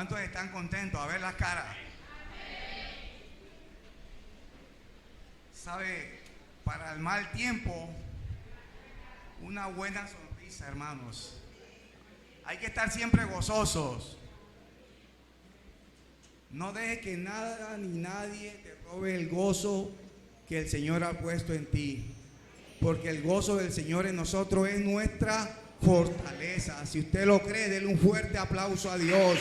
¿Cuántos están contentos? A ver las caras. ¿Sabe? Para el mal tiempo, una buena sonrisa, hermanos. Hay que estar siempre gozosos. No dejes que nada ni nadie te robe el gozo que el Señor ha puesto en ti. Porque el gozo del Señor en nosotros es nuestra fortaleza. Si usted lo cree, denle un fuerte aplauso a Dios.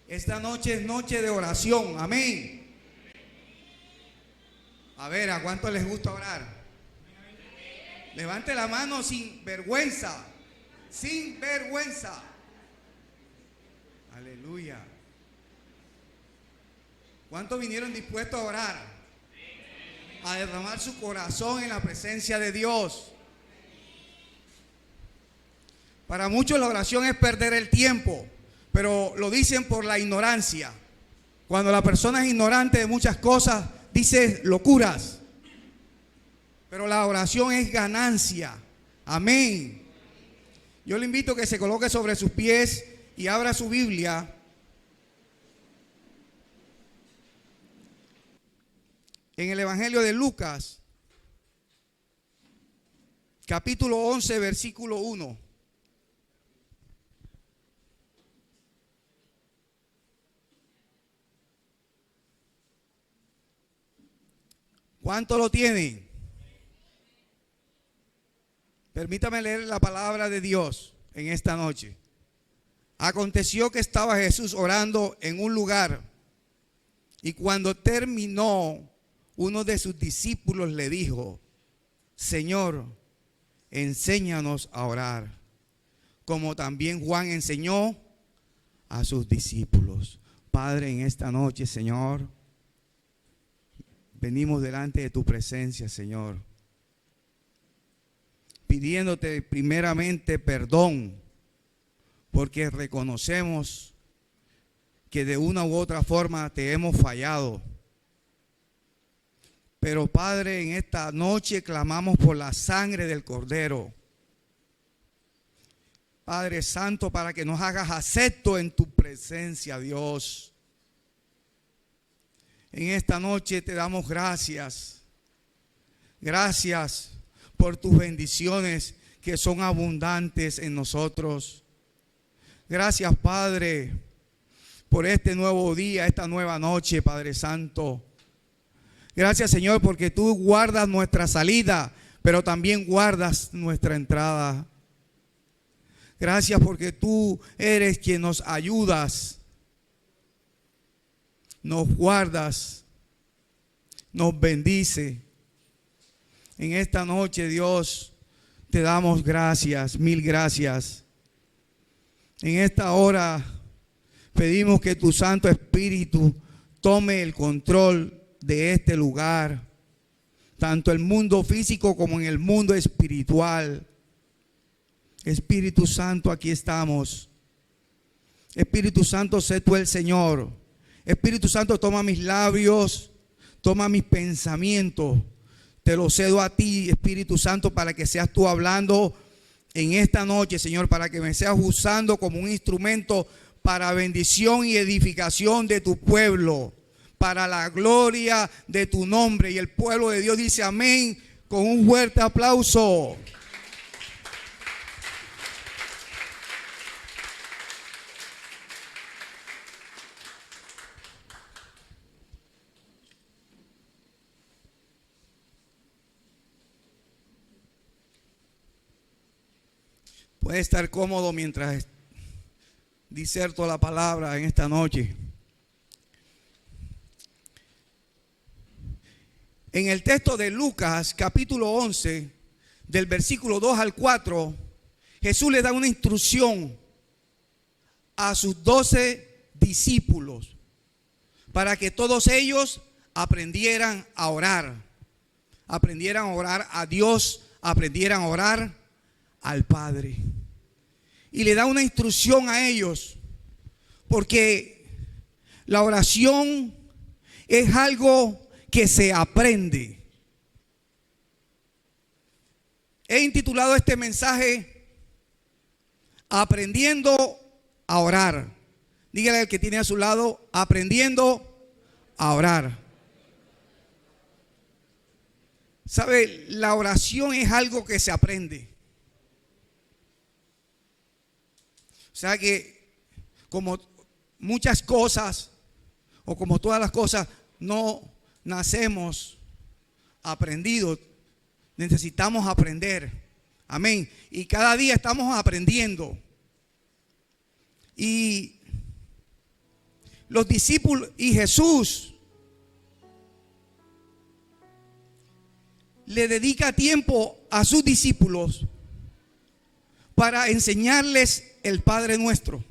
Esta noche es noche de oración. Amén. A ver, ¿a cuánto les gusta orar? Levante la mano sin vergüenza. Sin vergüenza. Aleluya. ¿Cuántos vinieron dispuestos a orar? A derramar su corazón en la presencia de Dios. Para muchos la oración es perder el tiempo, pero lo dicen por la ignorancia. Cuando la persona es ignorante de muchas cosas, dice locuras. Pero la oración es ganancia. Amén. Yo le invito a que se coloque sobre sus pies y abra su Biblia. En el Evangelio de Lucas, capítulo 11, versículo 1. ¿Cuánto lo tienen? Permítame leer la palabra de Dios en esta noche. Aconteció que estaba Jesús orando en un lugar, y cuando terminó, uno de sus discípulos le dijo: Señor, enséñanos a orar, como también Juan enseñó a sus discípulos. Padre, en esta noche, Señor, venimos delante de tu presencia, Señor, pidiéndote primeramente perdón, porque reconocemos que de una u otra forma te hemos fallado. Pero Padre, en esta noche clamamos por la sangre del Cordero. Padre Santo, para que nos hagas acepto en tu presencia, Dios. En esta noche te damos gracias. Gracias por tus bendiciones que son abundantes en nosotros. Gracias, Padre, por este nuevo día, esta nueva noche, Padre Santo. Gracias, Señor, porque tú guardas nuestra salida, pero también guardas nuestra entrada. Gracias porque tú eres quien nos ayudas, nos guardas, nos bendice. En esta noche, Dios, te damos gracias, mil gracias. En esta hora pedimos que tu Santo Espíritu tome el control de este lugar, tanto el mundo físico como en el mundo espiritual. Espíritu Santo, aquí estamos. Espíritu Santo, sé tú el Señor. Espíritu Santo, toma mis labios, toma mis pensamientos. Te lo cedo a ti, Espíritu Santo, para que seas tú hablando en esta noche, Señor, para que me seas usando como un instrumento para bendición y edificación de tu pueblo, para la gloria de tu nombre. Y el pueblo de Dios dice amén con un fuerte aplauso. Puede estar cómodo mientras diserto la palabra en esta noche. En el texto de Lucas, capítulo 11, del versículo 2 al 4, Jesús le da una instrucción a sus 12 discípulos para que todos ellos aprendieran a orar a Dios, aprendieran a orar al Padre. Y le da una instrucción a ellos, porque la oración es algo que se aprende. He intitulado este mensaje Aprendiendo a orar. Dígale al que tiene a su lado, aprendiendo a orar. ¿Sabe? La oración es algo que se aprende. O sea que como muchas cosas, o como todas las cosas, no nacemos aprendidos. Necesitamos aprender. Amén. Y cada día estamos aprendiendo. Y los discípulos y Jesús le dedica tiempo a sus discípulos para enseñarles el Padre Nuestro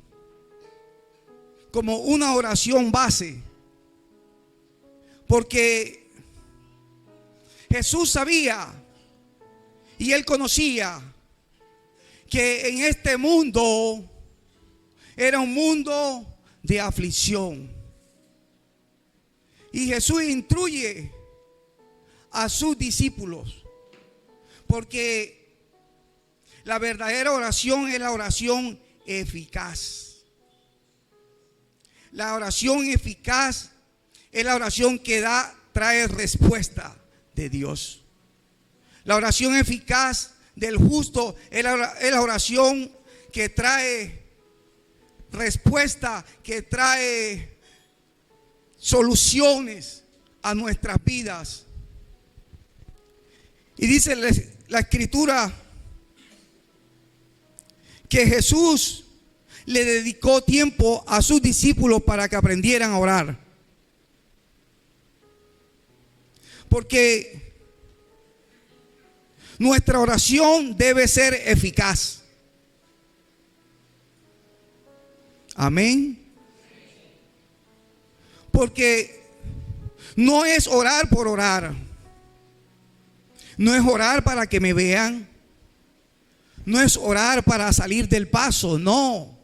como una oración base, porque Jesús sabía y él conocía que en este mundo era un mundo de aflicción. Y Jesús instruye a sus discípulos, porque la verdadera oración es la oración eficaz. La oración eficaz es la oración que trae respuesta de Dios. La oración eficaz del justo es la oración que trae respuesta, que trae soluciones a nuestras vidas. Y dice la Escritura que Jesús le dedicó tiempo a sus discípulos para que aprendieran a orar. Porque nuestra oración debe ser eficaz. Amén. Porque no es orar por orar. No es orar para que me vean. No es orar para salir del paso. No.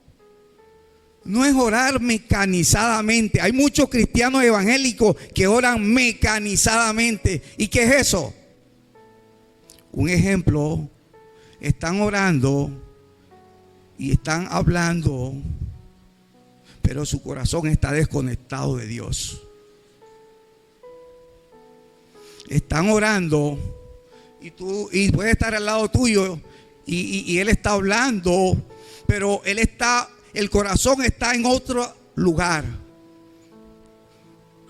No es orar mecanizadamente. Hay muchos cristianos evangélicos que oran mecanizadamente. ¿Y qué es eso? Un ejemplo, están orando y están hablando, pero su corazón está desconectado de Dios. Están orando y puede estar al lado tuyo y él está hablando, pero el corazón está en otro lugar.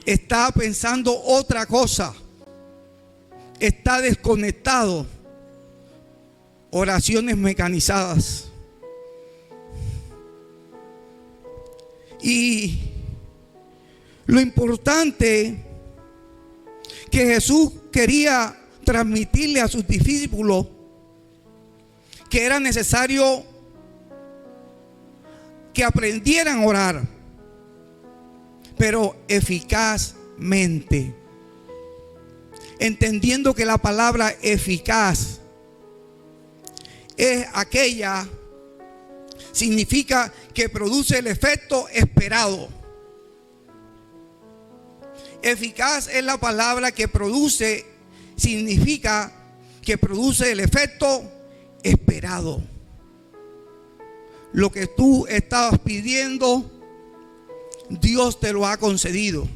Está pensando otra cosa. Está desconectado. Oraciones mecanizadas. Y lo importante que Jesús quería transmitirle a sus discípulos, que era necesario que aprendieran a orar, pero eficazmente, entendiendo que la palabra eficaz es aquella, significa que produce el efecto esperado. Eficaz es la palabra que produce, significa que produce el efecto esperado. Lo que tú estabas pidiendo, Dios te lo ha concedido.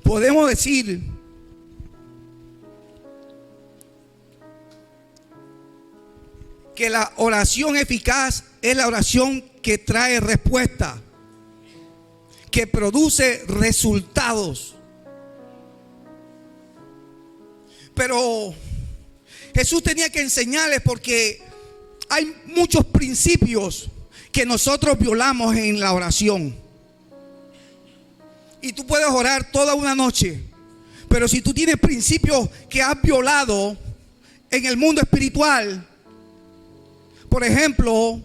Podemos decir que la oración eficaz es la oración que trae respuesta, que produce resultados. Pero Jesús tenía que enseñarles, porque hay muchos principios que nosotros violamos en la oración. Y tú puedes orar toda una noche, pero si tú tienes principios que has violado en el mundo espiritual, por ejemplo,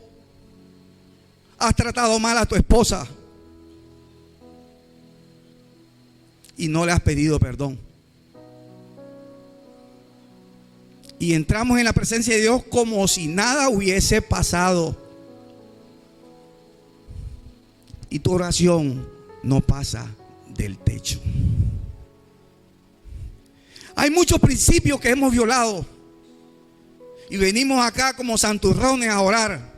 has tratado mal a tu esposa y no le has pedido perdón. Y entramos en la presencia de Dios como si nada hubiese pasado. Y tu oración no pasa del techo. Hay muchos principios que hemos violado y venimos acá como santurrones a orar.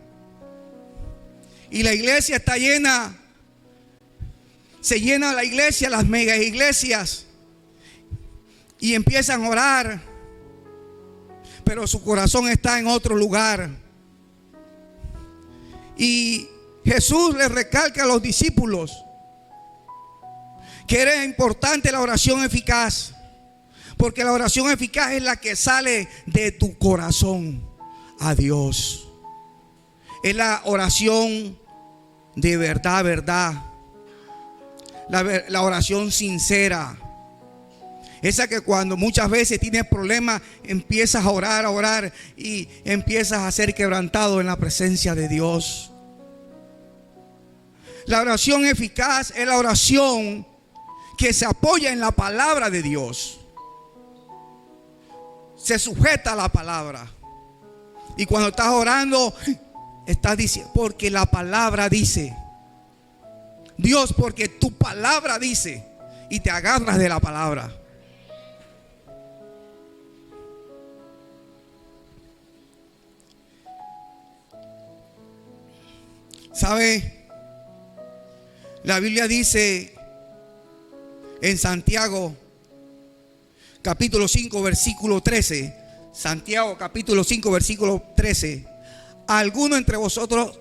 Y la iglesia está llena, se llena la iglesia, las mega iglesias, y empiezan a orar, pero su corazón está en otro lugar. Y Jesús le recalca a los discípulos que era importante la oración eficaz, porque la oración eficaz es la que sale de tu corazón a Dios. Es la oración de verdad, verdad. La oración sincera. Esa que cuando muchas veces tienes problemas, empiezas a orar y empiezas a ser quebrantado en la presencia de Dios. La oración eficaz es la oración que se apoya en la palabra de Dios. Se sujeta a la palabra. Y cuando estás orando, estás diciendo, porque la palabra dice. Dios, porque tu palabra dice. Y te agarras de la palabra. ¿Sabe? La Biblia dice en Santiago capítulo 5 versículo 13. Santiago capítulo 5 versículo 13. ¿Alguno entre vosotros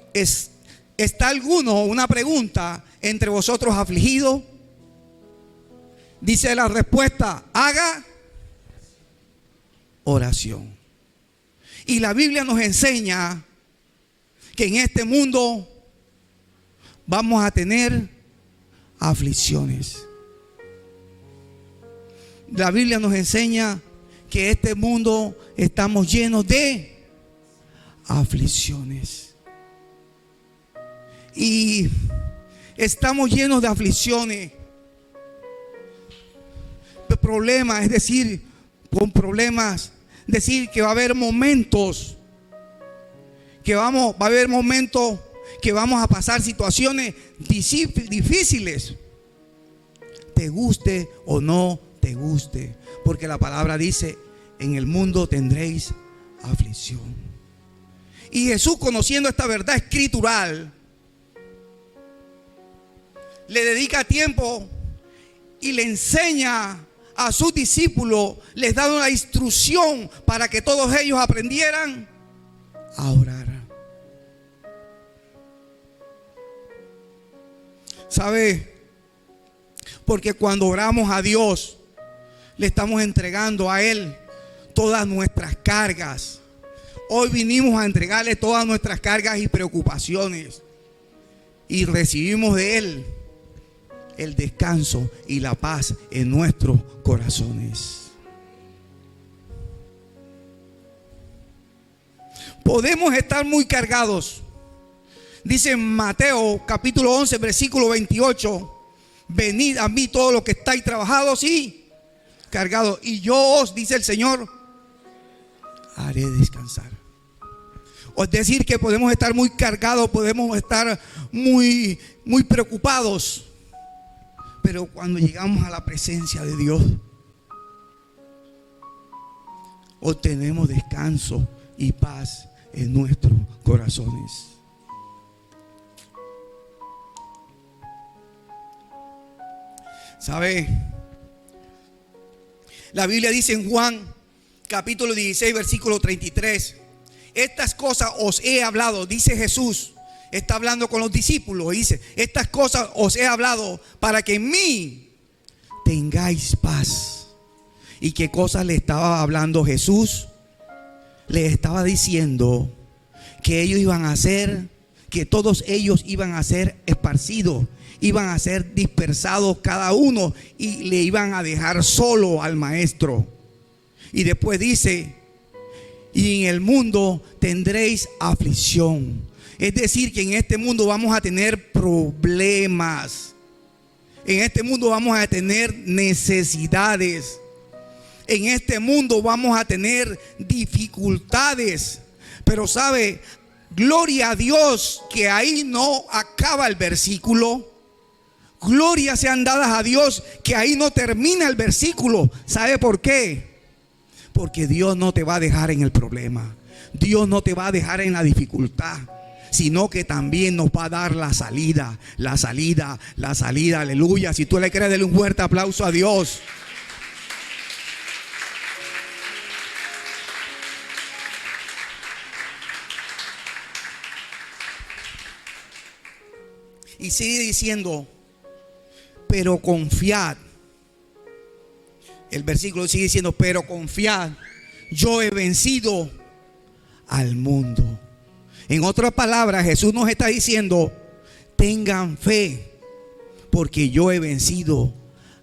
está alguno, una pregunta, entre vosotros afligido? Dice la respuesta, haga oración. Y la Biblia nos enseña que en este mundo vamos a tener aflicciones. La Biblia nos enseña que este mundo estamos llenos de aflicciones. Y estamos llenos de aflicciones, de problemas, es decir, con problemas, decir que va a haber momentos va a haber momentos que vamos a pasar situaciones difíciles, te guste o no te guste, porque la palabra dice, en el mundo tendréis aflicción. Y Jesús, conociendo esta verdad escritural, le dedica tiempo y le enseña a sus discípulos, les da una instrucción para que todos ellos aprendieran a orar. ¿Sabe? Porque cuando oramos a Dios, le estamos entregando a Él todas nuestras cargas. Hoy vinimos a entregarle todas nuestras cargas y preocupaciones, y recibimos de Él el descanso y la paz en nuestros corazones. Podemos estar muy cargados. Dice en Mateo capítulo 11 versículo 28, venid a mí todos los que estáis trabajados y cargados, y yo os, dice el Señor, haré descansar. Es decir, que podemos estar muy cargados, podemos estar muy preocupados, pero cuando llegamos a la presencia de Dios, obtenemos descanso y paz en nuestros corazones. ¿Sabe? La Biblia dice en Juan capítulo 16 versículo 33, estas cosas os he hablado, dice Jesús, está hablando con los discípulos, dice, estas cosas os he hablado para que en mí tengáis paz. ¿Y qué cosas le estaba hablando Jesús? Le estaba diciendo que ellos iban a ser, que todos ellos iban a ser esparcidos, iban a ser dispersados cada uno, y le iban a dejar solo al maestro. Y después dice, y en el mundo tendréis aflicción. Es decir, que en este mundo vamos a tener problemas. En este mundo vamos a tener necesidades. En este mundo vamos a tener dificultades. Pero sabe, gloria a Dios que ahí no acaba el versículo. Glorias sean dadas a Dios, que ahí no termina el versículo. ¿Sabe por qué? Porque Dios no te va a dejar en el problema. Dios no te va a dejar en la dificultad, sino que también nos va a dar la salida, la salida, la salida. Aleluya. Si tú le crees, dale un fuerte aplauso a Dios. Y sigue diciendo, pero confiad. El versículo sigue diciendo, pero confiad, yo he vencido al mundo. En otras palabras, Jesús nos está diciendo, tengan fe, porque yo he vencido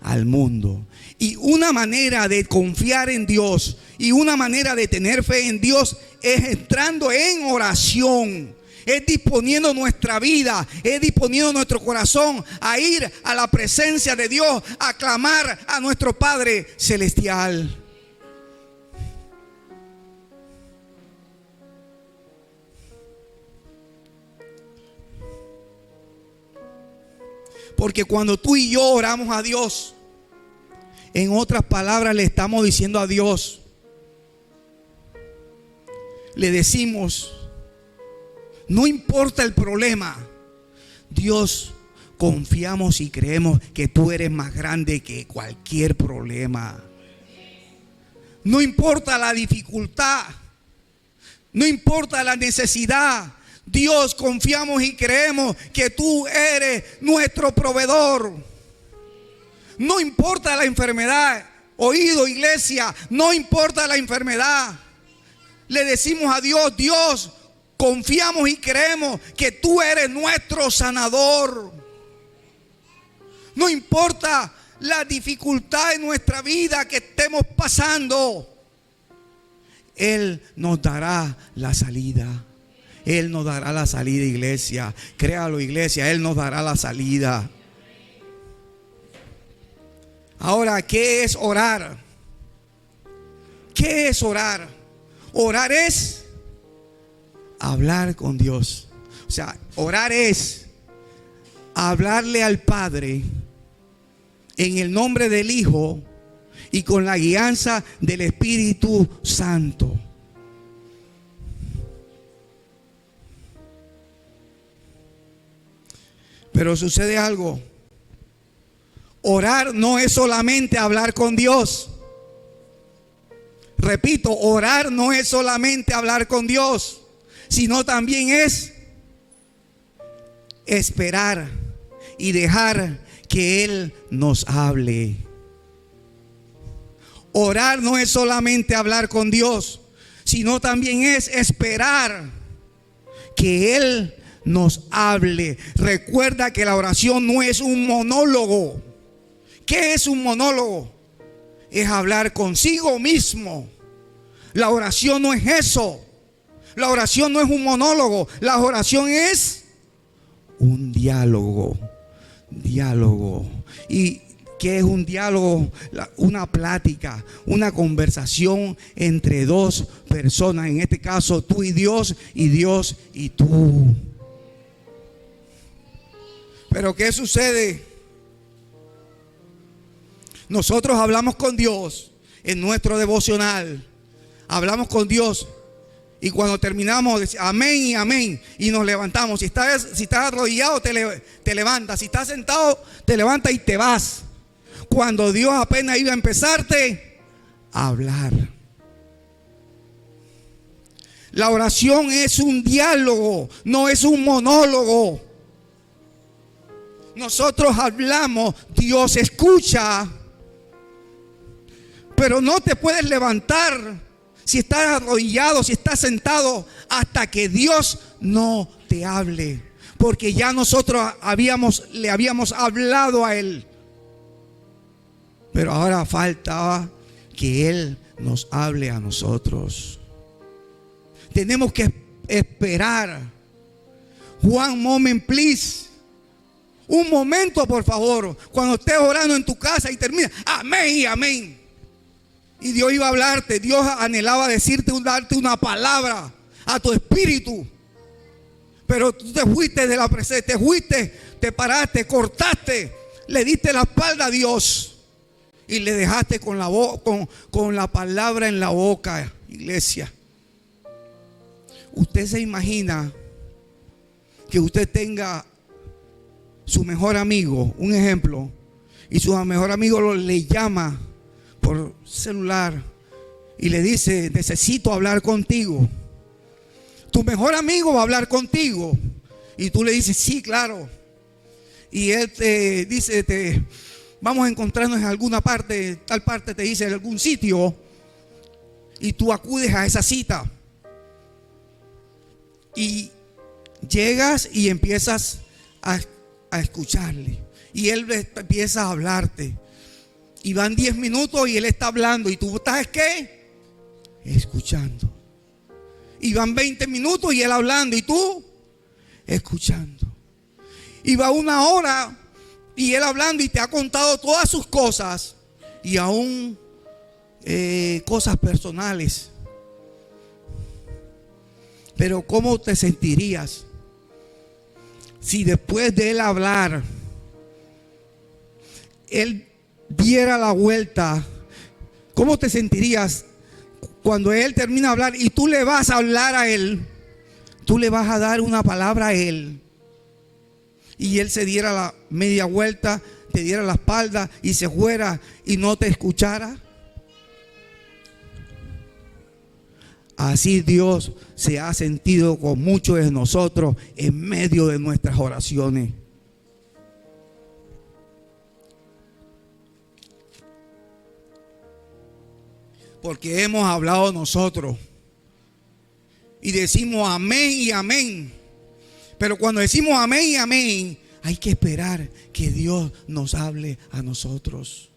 al mundo. Y una manera de confiar en Dios y una manera de tener fe en Dios es entrando en oración. Es disponiendo nuestra vida, es disponiendo nuestro corazón a ir a la presencia de Dios, a clamar a nuestro Padre Celestial. Porque cuando tú y yo oramos a Dios, en otras palabras le estamos diciendo a Dios, le decimos, no importa el problema, Dios, confiamos y creemos que tú eres más grande que cualquier problema. No importa la dificultad, no importa la necesidad, Dios, confiamos y creemos que tú eres nuestro proveedor. No importa la enfermedad. Oído, iglesia, no importa la enfermedad. Le decimos a Dios, Dios, confiamos y creemos que tú eres nuestro sanador. No importa la dificultad en nuestra vida que estemos pasando, Él nos dará la salida. Él nos dará la salida, iglesia. Créalo, iglesia, Él nos dará la salida. Ahora, ¿qué es orar? ¿Qué es orar? Orar es hablar con Dios. O sea, orar es hablarle al Padre en el nombre del Hijo y con la guianza del Espíritu Santo. Pero sucede algo. Orar no es solamente hablar con Dios. Repito, orar no es solamente hablar con Dios, sino también es esperar y dejar que Él nos hable. Orar no es solamente hablar con Dios, sino también es esperar que Él nos hable. Recuerda que la oración no es un monólogo. ¿Qué es un monólogo? Es hablar consigo mismo. La oración no es eso. La oración no es un monólogo. La oración es un diálogo. Diálogo. ¿Y qué es un diálogo? Una plática, una conversación entre dos personas. En este caso, tú y Dios y tú. Pero ¿qué sucede? Nosotros hablamos con Dios en nuestro devocional. Hablamos con Dios y cuando terminamos decimos amén y amén y nos levantamos. Si estás arrodillado te levantas. Si estás sentado te levantas y te vas. Cuando Dios apenas iba a empezarte a hablar. La oración es un diálogo, no es un monólogo. Nosotros hablamos, Dios escucha. Pero no te puedes levantar si estás arrodillado, si estás sentado, hasta que Dios no te hable. Porque ya nosotros le habíamos hablado a Él. Pero ahora faltaba que Él nos hable a nosotros. Tenemos que esperar. One moment, please. Un momento, por favor. Cuando estés orando en tu casa y termina, amén y amén. Y Dios iba a hablarte. Dios anhelaba darte una palabra a tu espíritu. Pero tú te fuiste de la presencia, te paraste, cortaste le diste la espalda a Dios y le dejaste con la palabra en la boca, iglesia. Usted se imagina que usted tenga su mejor amigo, un ejemplo, y su mejor amigo le llama por celular y le dice: necesito hablar contigo. Tu mejor amigo va a hablar contigo y tú le dices: sí, claro. Y él te dice: vamos a encontrarnos en alguna parte, tal parte, te dice, en algún sitio, y tú acudes a esa cita y llegas y empiezas a escucharle, y él empieza a hablarte, y van 10 minutos y él está hablando y tú estás ¿qué? Escuchando. Y van 20 minutos y él hablando y tú escuchando. Y va 1 hora y él hablando y te ha contado todas sus cosas, y aún cosas personales. Pero ¿cómo te sentirías si después de él hablar, él diera la vuelta? ¿Cómo te sentirías cuando él termina de hablar y tú le vas a hablar a él? Tú le vas a dar una palabra a él y él se diera la media vuelta, te diera la espalda y se fuera y no te escuchara. Así Dios se ha sentido con muchos de nosotros en medio de nuestras oraciones. Porque hemos hablado nosotros y decimos amén y amén. Pero cuando decimos amén y amén, hay que esperar que Dios nos hable a nosotros.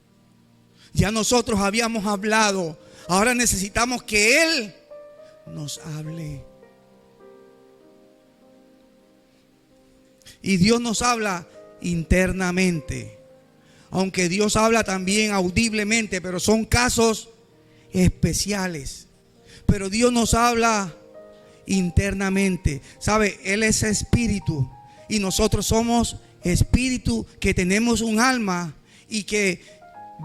Ya nosotros habíamos hablado, ahora necesitamos que Él nos hable. Y Dios nos habla internamente, aunque Dios habla también audiblemente, pero son casos especiales. Pero Dios nos habla internamente. ¿Sabe? Él es espíritu y nosotros somos espíritu que tenemos un alma y que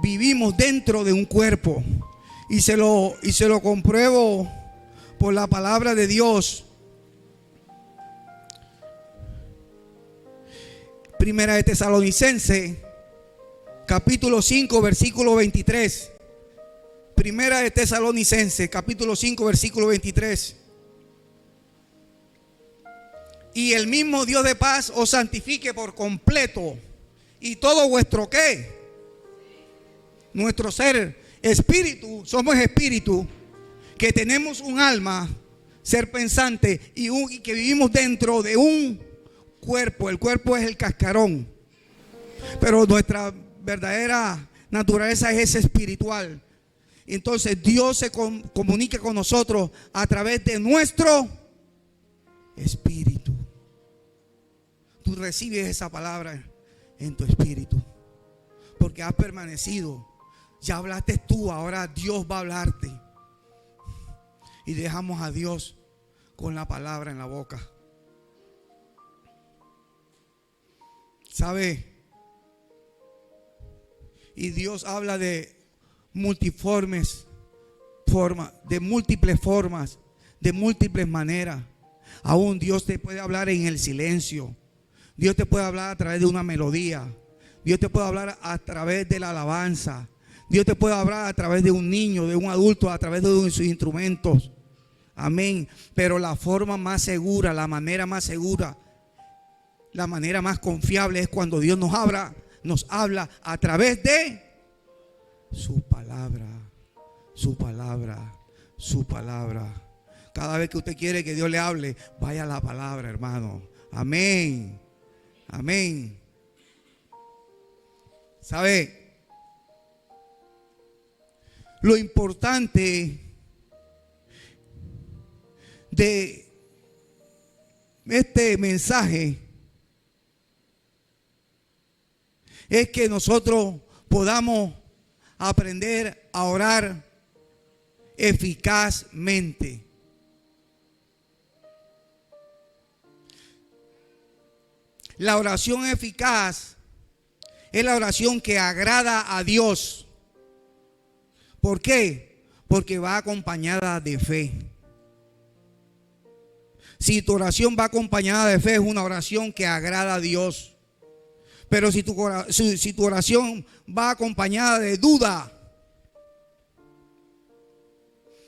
vivimos dentro de un cuerpo. Y se lo compruebo por la palabra de Dios. Primera de Tesalonicenses, capítulo 5, versículo 23. Primera de Tesalonicenses, capítulo 5, versículo 23. Y el mismo Dios de paz os santifique por completo, y todo vuestro ¿qué? Nuestro ser, espíritu, somos espíritu, que tenemos un alma, ser pensante y que vivimos dentro de un cuerpo. El cuerpo es el cascarón, pero nuestra verdadera naturaleza es espiritual. Entonces Dios se comunica con nosotros a través de nuestro espíritu. Tú recibes esa palabra en tu espíritu porque has permanecido. Ya hablaste tú, ahora Dios va a hablarte. Y dejamos a Dios con la palabra en la boca. ¿Sabe? Y Dios habla de multiformes formas, de múltiples formas, de múltiples maneras. Aún Dios te puede hablar en el silencio. Dios te puede hablar a través de una melodía. Dios te puede hablar a través de la alabanza. Dios te puede hablar a través de un niño, de un adulto, a través de sus instrumentos. Amén. Pero la forma más segura, la manera más segura, la manera más confiable es cuando Dios nos habla a través de su palabra, su palabra, su palabra. Cada vez que usted quiere que Dios le hable, vaya a la palabra, hermano. Amén. Amén. ¿Sabe? Lo importante de este mensaje es que nosotros podamos aprender a orar eficazmente. La oración eficaz Es la oración que agrada a Dios. ¿Por qué? Porque va acompañada de fe. Si tu oración va acompañada de fe, es una oración que agrada a Dios. Pero si tu oración va acompañada de duda,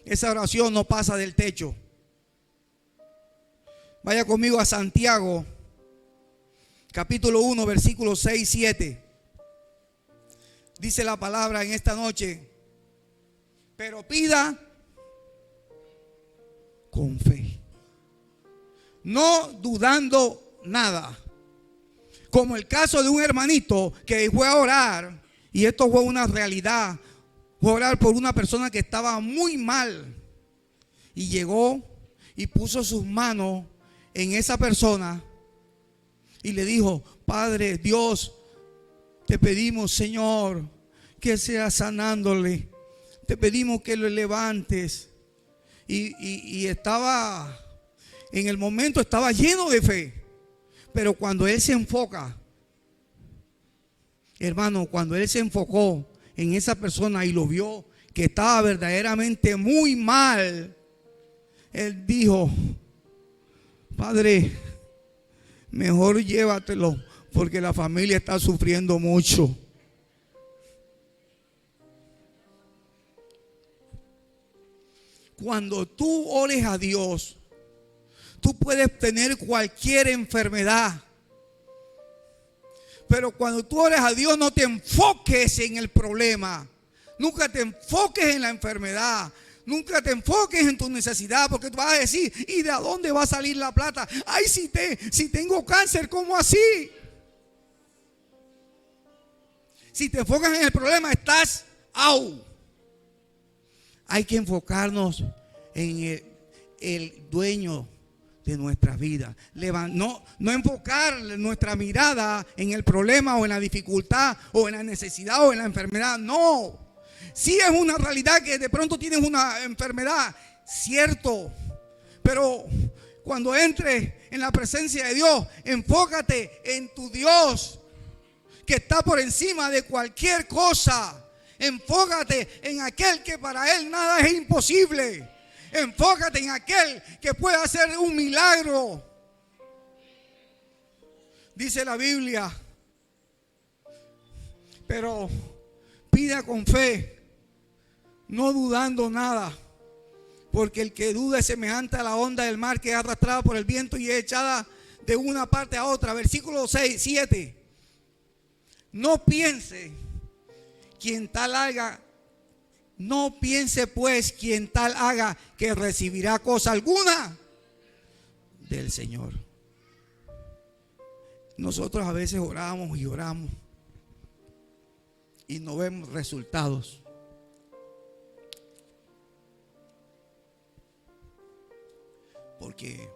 esa oración no pasa del techo. Vaya conmigo a Santiago, capítulo 1, versículos 6 y 7. Dice la palabra en esta noche: pero pida con fe, no dudando nada. Como el caso de un hermanito que fue a orar, y esto fue una realidad, fue a orar por una persona que estaba muy mal, y llegó y puso sus manos en esa persona y le dijo: Padre Dios, te pedimos, Señor, que sea sanándole, te pedimos que lo levantes. Y estaba, en el momento estaba lleno de fe. Pero cuando él se enfoca, hermano, cuando él se enfocó en esa persona y lo vio que estaba verdaderamente muy mal, él dijo: Padre, mejor llévatelo, porque la familia está sufriendo mucho. Cuando tú ores a Dios, tú puedes tener cualquier enfermedad, pero cuando tú ores a Dios, no te enfoques en el problema. Nunca te enfoques en la enfermedad. Nunca te enfoques en tu necesidad, porque tú vas a decir: ¿y de dónde va a salir la plata? Ay, si tengo cáncer, ¿cómo así? Si te enfocas en el problema, estás out. Hay que enfocarnos en el dueño de nuestras vidas. No enfocar nuestra mirada en el problema o en la dificultad o en la necesidad o en la enfermedad. No. Sí es una realidad que de pronto tienes una enfermedad, cierto. Pero cuando entres en la presencia de Dios, enfócate en tu Dios, que está por encima de cualquier cosa. Enfócate en aquel que para él nada es imposible. Enfócate en aquel que puede hacer un milagro. Dice la Biblia: pero pida con fe, no dudando nada, porque el que duda es semejante a la onda del mar, que es arrastrada por el viento y es echada de una parte a otra. Versículo 6, 7. No piense pues quien tal haga que recibirá cosa alguna del Señor. Nosotros a veces oramos y oramos y no vemos resultados. Porque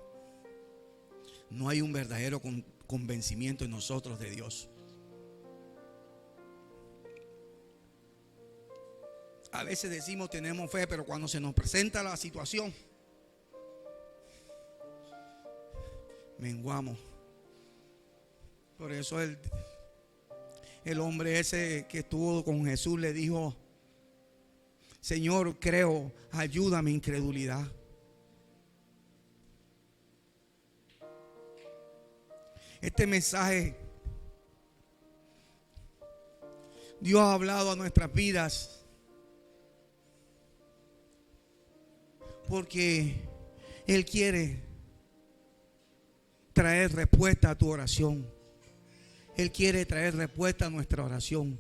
no hay un verdadero convencimiento en nosotros de Dios. A veces decimos tenemos fe, pero cuando se nos presenta la situación, menguamos. Por eso el hombre ese que estuvo con Jesús le dijo: Señor, creo, ayuda a mi incredulidad. Este mensaje Dios ha hablado a nuestras vidas, porque Él quiere traer respuesta a tu oración. Él quiere traer respuesta a nuestra oración.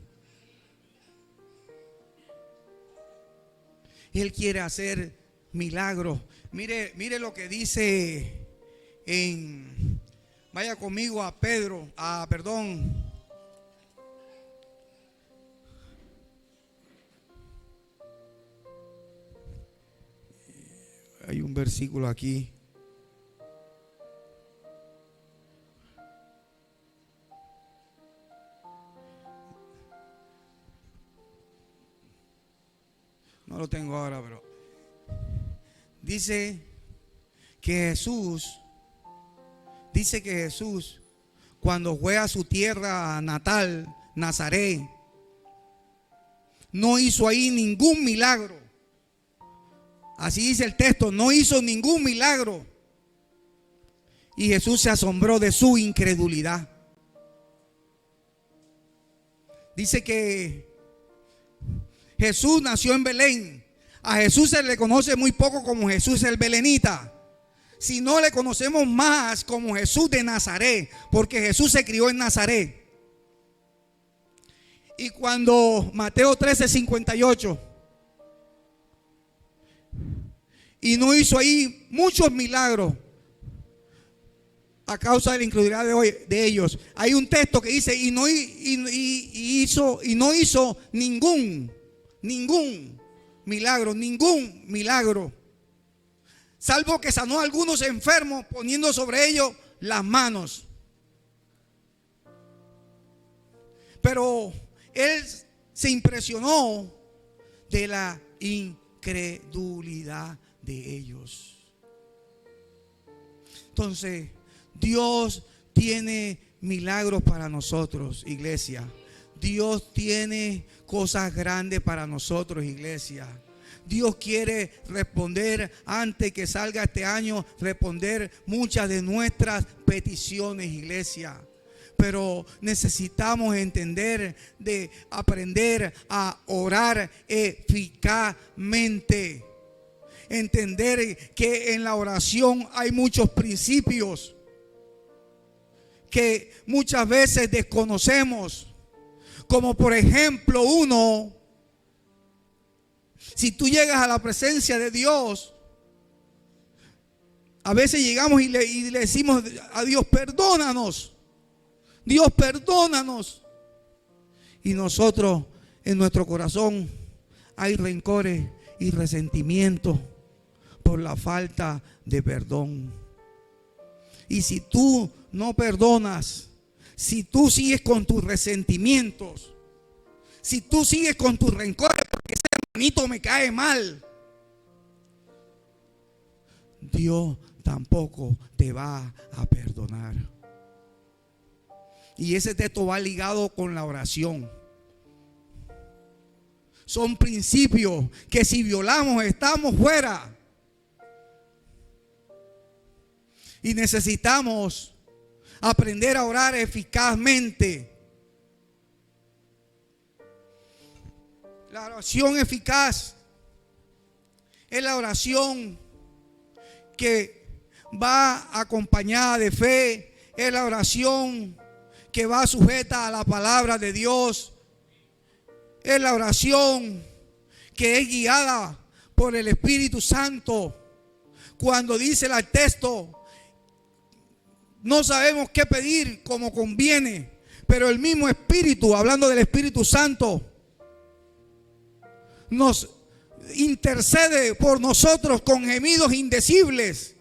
Él quiere hacer milagros. Mire lo que dice vaya conmigo a hay un versículo aquí. No lo tengo ahora, pero dice que Jesús, cuando fue a su tierra natal Nazaret. No hizo ahí ningún milagro. Así dice el texto, no hizo ningún milagro. Y Jesús se asombró de su incredulidad. Dice que Jesús nació en Belén. A Jesús se le conoce muy poco como Jesús el belenita. Si no, le conocemos más como Jesús de Nazaret, porque Jesús se crió en Nazaret. Y cuando Mateo 13:58, y no hizo ahí muchos milagros a causa de la incredulidad de ellos. Hay un texto que dice y no hizo ningún milagro, salvo que sanó a algunos enfermos poniendo sobre ellos las manos. Pero él se impresionó de la incredulidad de ellos. Entonces, Dios tiene milagros para nosotros, iglesia. Dios tiene cosas grandes para nosotros, iglesia. Dios quiere responder antes que salga este año, responder muchas de nuestras peticiones, iglesia. Pero necesitamos entender de aprender a orar eficazmente. Entender que en la oración hay muchos principios que muchas veces desconocemos. Como por ejemplo si tú llegas a la presencia de Dios, a veces llegamos y le decimos a Dios, perdónanos. Dios, perdónanos. Y nosotros en nuestro corazón hay rencores y resentimientos por la falta de perdón. Y si tú no perdonas, si tú sigues con tus resentimientos, si tú sigues con tus rencores porque ese hermanito me cae mal, Dios tampoco te va a perdonar. Y ese texto va ligado con la oración. Son principios que si violamos estamos fuera. Y necesitamos aprender a orar eficazmente. La oración eficaz es la oración que va acompañada de fe. Es la oración que va sujeta a la palabra de Dios. Es la oración que es guiada por el Espíritu Santo. Cuando dice el texto, no sabemos qué pedir como conviene, pero el mismo Espíritu, hablando del Espíritu Santo, nos intercede por nosotros con gemidos indecibles.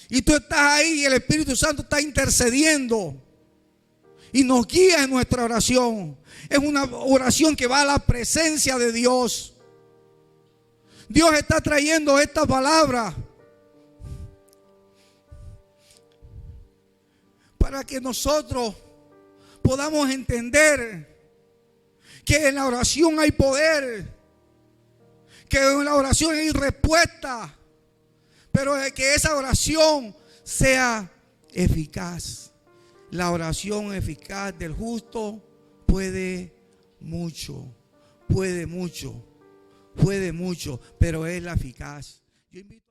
Y tú estás ahí y el Espíritu Santo está intercediendo y nos guía en nuestra oración. Es una oración que va a la presencia de Dios. Dios está trayendo esta palabra para que nosotros podamos entender que en la oración hay poder, que en la oración hay respuesta, pero que esa oración sea eficaz. La oración eficaz del justo puede mucho, pero es la eficaz. Yo invito